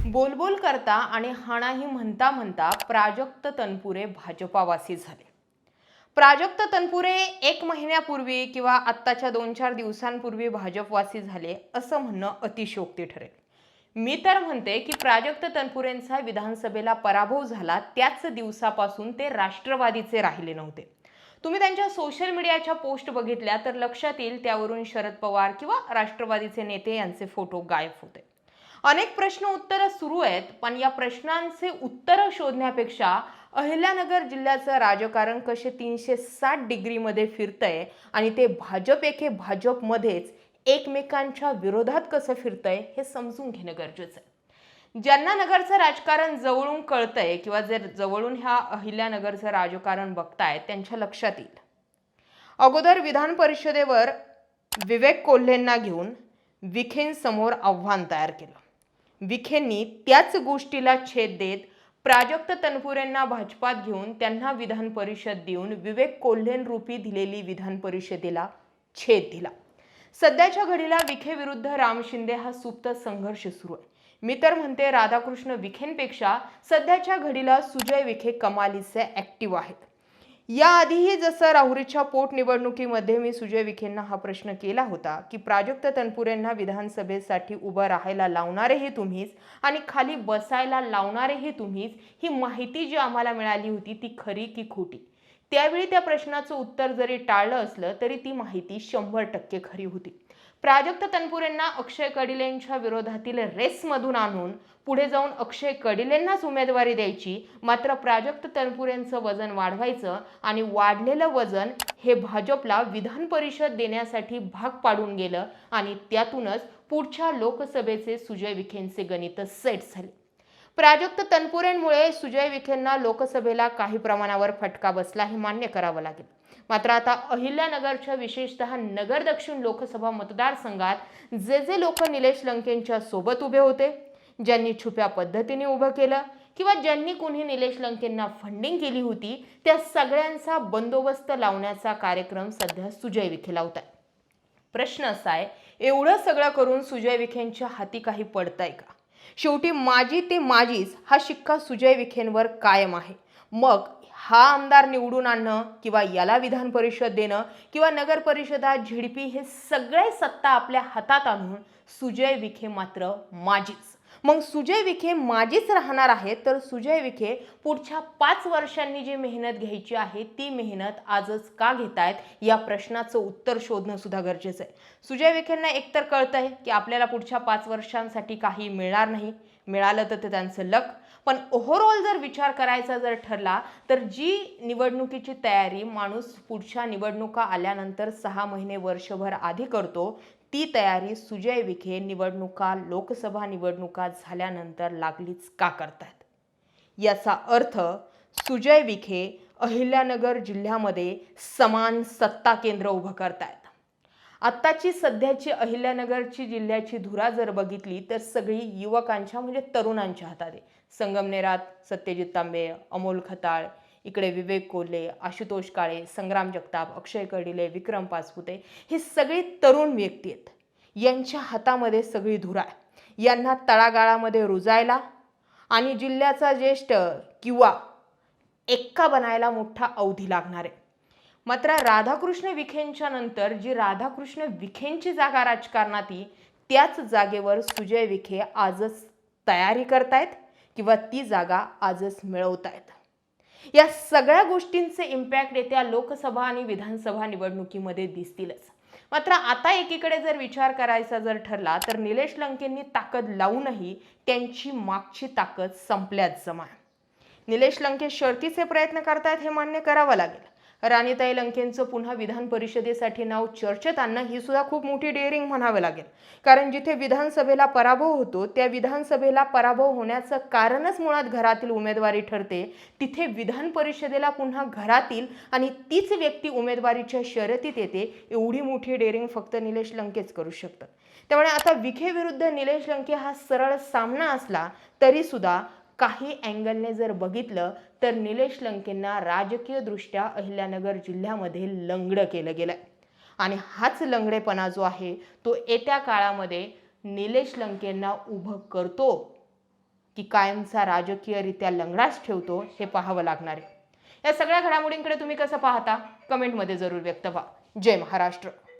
बोलबोल करता आणि हाणाही म्हणता म्हणता प्राजक्त तनपुरे भाजपावासी झाले. प्राजक्त तनपुरे 1 महिन्यापूर्वी किंवा आत्ताच्या 2-4 दिवसांपूर्वी भाजपवासी झाले असं म्हणणं अतिशयोक्ती ठरेल. मी तर म्हणते की प्राजक्त तनपुरेंचा विधानसभेला पराभव झाला त्याच दिवसापासून ते राष्ट्रवादीचे राहिले नव्हते. तुम्ही त्यांच्या सोशल मीडियाच्या पोस्ट बघितल्या तर लक्षात येईल त्यावरून शरद पवार किंवा राष्ट्रवादीचे नेते यांचे फोटो गायब होते. अनेक प्रश्न उत्तरं सुरू आहेत, पण या प्रश्नांचे उत्तरं शोधण्यापेक्षा अहिल्यानगर जिल्ह्याचं राजकारण कसे 360 डिग्रीमध्ये फिरतंय आणि ते भाजप एके भाजपमध्येच एकमेकांच्या विरोधात कसं फिरतंय हे समजून घेणं गरजेचं आहे. ज्यांना नगरचं राजकारण जवळून कळतंय किंवा जर जवळून ह्या अहिल्यानगरचं राजकारण बघतायत त्यांच्या लक्षात येईल. अगोदर विधान परिषदेवर विवेक कोल्हेंना घेऊन विखेंसमोर आव्हान तयार केलं. विखेंनी त्याच गोष्टीला छेद देत प्राजक्त तनपुरेंना भाजपात घेऊन त्यांना विधान परिषद देऊन विवेक कोल्हेंरूपी दिलेली विधान परिषदेला छेद दिला. सध्याच्या घडीला विखे विरुद्ध राम शिंदे हा सुप्त संघर्ष सुरू आहे. मी तर म्हणते राधाकृष्ण विखेंपेक्षा सध्याच्या घडीला सुजय विखे कमालीचे ऍक्टिव्ह आहेत. याआधीही जसं राहुरीच्या पोटनिवडणुकीमध्ये मी सुजय विखेंना हा प्रश्न केला होता की प्राजक्त तनपुरेंना विधानसभेसाठी उभं राहायला लावणारेही तुम्हीच आणि खाली बसायला लावणारेही तुम्हीच, ही माहिती जी आम्हाला मिळाली होती ती खरी की खोटी. त्यावेळी त्या प्रश्नाचं उत्तर जरी टाळलं असलं तरी ती माहिती 100% खरी होती. प्राजक्त तनपुरेंना अक्षय कडिलेंच्या विरोधातील रेसमधून आणून पुढे जाऊन अक्षय कडिलेंनाच उमेदवारी द्यायची, मात्र प्राजक्त तनपुरेंचं वजन वाढवायचं आणि वाढलेलं वजन हे भाजपला विधान परिषद देण्यासाठी भाग पाडून गेलं आणि त्यातूनच पुढच्या लोकसभेचे सुजय विखेंचे गणित सेट झाले. प्राजक्त तनपुरेंमुळे सुजय विखेंना लोकसभेला काही प्रमाणावर फटका बसला हे मान्य करावं लागेल. मात्र आता अहिल्यानगरच्या विशेषतः नगर दक्षिण लोकसभा मतदारसंघात जे लोक निलेश लंकेंच्या सोबत उभे होते, ज्यांनी छुप्या पद्धतीने उभं केलं किंवा ज्यांनी कुणी निलेश लंकेंना फंडिंग केली होती, त्या सगळ्यांचा बंदोबस्त लावण्याचा कार्यक्रम सध्या सुजय विखे लावतात. प्रश्न असा आहे, एवढं सगळं करून सुजय विखेंच्या हाती काही पडतंय का? शेवटी माझी ते माझीच हा शिक्का सुजय विखेंवर कायम आहे. मग हा आमदार निवडून आणणं किंवा याला विधान परिषद देणं किंवा नगर परिषदा झेडपी हे सगळे सत्ता आपल्या हातात आणून सुजय विखे मात्र माझीच. मग सुजय विखे माझीच राहणार आहे तर सुजय विखे पुढच्या 5 वर्षांनी जी मेहनत घ्यायची आहे ती मेहनत आजच का घेतायत या प्रश्नाचं उत्तर शोधणं सुद्धा गरजेचं आहे. सुजय विखेंना एकतर कळतंय की आपल्याला पुढच्या 5 वर्षांसाठी काही मिळणार नाही, मिळालं तर ते त्यांचं लक. पण ओव्हरऑल जर विचार करायचा जर ठरला तर जी निवडणुकीची तयारी माणूस पुढच्या निवडणुका आल्यानंतर 6 महिने वर्षभर आधी करतो, ती तयारी सुजय विखे निवडणुका लोकसभा निवडणुका झाल्यानंतर लागलीच का करतात? याचा अर्थ सुजय विखे अहिल्यानगर जिल्ह्यामध्ये समान सत्ता केंद्र उभं करतायत. आत्ताची सध्याची अहिल्यानगरची जिल्ह्याची धुरा जर बघितली तर सगळी युवकांच्या म्हणजे तरुणांच्या हातात आहे. संगमनेरात सत्यजित तांबे, अमोल खताळ, इकडे विवेक कोल्हे, आशुतोष काळे, संग्राम जगताप, अक्षय कडिले, विक्रम पाचपुते हे सगळे तरुण व्यक्ती आहेत. यांच्या हातामध्ये सगळी धुरा आहे. यांना तळागाळामध्ये रुजायला आणि जिल्ह्याचा ज्येष्ठ किंवा एक्का बनायला मोठा अवधी लागणार आहे. मात्र राधाकृष्ण विखेंच्या नंतर जी राधाकृष्ण विखेंची जागा राजकारणात येईल त्याच जागेवर सुजय विखे आजच तयारी करतायत किंवा ती जागा आजच मिळवतायत. या सगळ्या गोष्टींचे इम्पॅक्ट येत्या लोकसभा आणि विधानसभा निवडणुकीमध्ये दिसतीलच. मात्र आता एकीकडे जर विचार करायचा जर ठरला तर निलेश लंकेंनी ताकद लावूनही त्यांची मागची ताकद संपल्याच जमा. निलेश लंके शर्तीचे प्रयत्न करतायत हे मान्य करावं लागेल. राणीताई लंकेंचं पुन्हा विधान परिषदेसाठी नाव चर्चेत आणणं ही सुद्धा खूप मोठी डेअरिंग म्हणावं लागेल. कारण जिथे विधानसभेला पराभव होतो त्या विधानसभेला पराभव होण्याचं कारणच मुळात घरातील उमेदवारी ठरते, तिथे विधान परिषदेला पुन्हा घरातील आणि तीच व्यक्ती उमेदवारीच्या शर्यतीत येते. एवढी मोठी डेअरिंग फक्त निलेश लंकेच करू शकतात. त्यामुळे आता विखे विरुद्ध निलेश लंके हा सरळ सामना असला तरी सुद्धा काही अँगलने जर बघितलं तर निलेश लंकेंना राजकीय दृष्ट्या अहिल्यानगर जिल्ह्यामध्ये लंगडं केलं गेलंय आणि हाच लंगडेपणा जो आहे तो येत्या काळामध्ये निलेश लंकेंना उभं करतो की कायमचा राजकीयरित्या लंगडाच ठेवतो हे पाहावं लागणार आहे. या सगळ्या घडामोडींकडे तुम्ही कसं पाहता कमेंटमध्ये जरूर व्यक्त व्हा. जय महाराष्ट्र.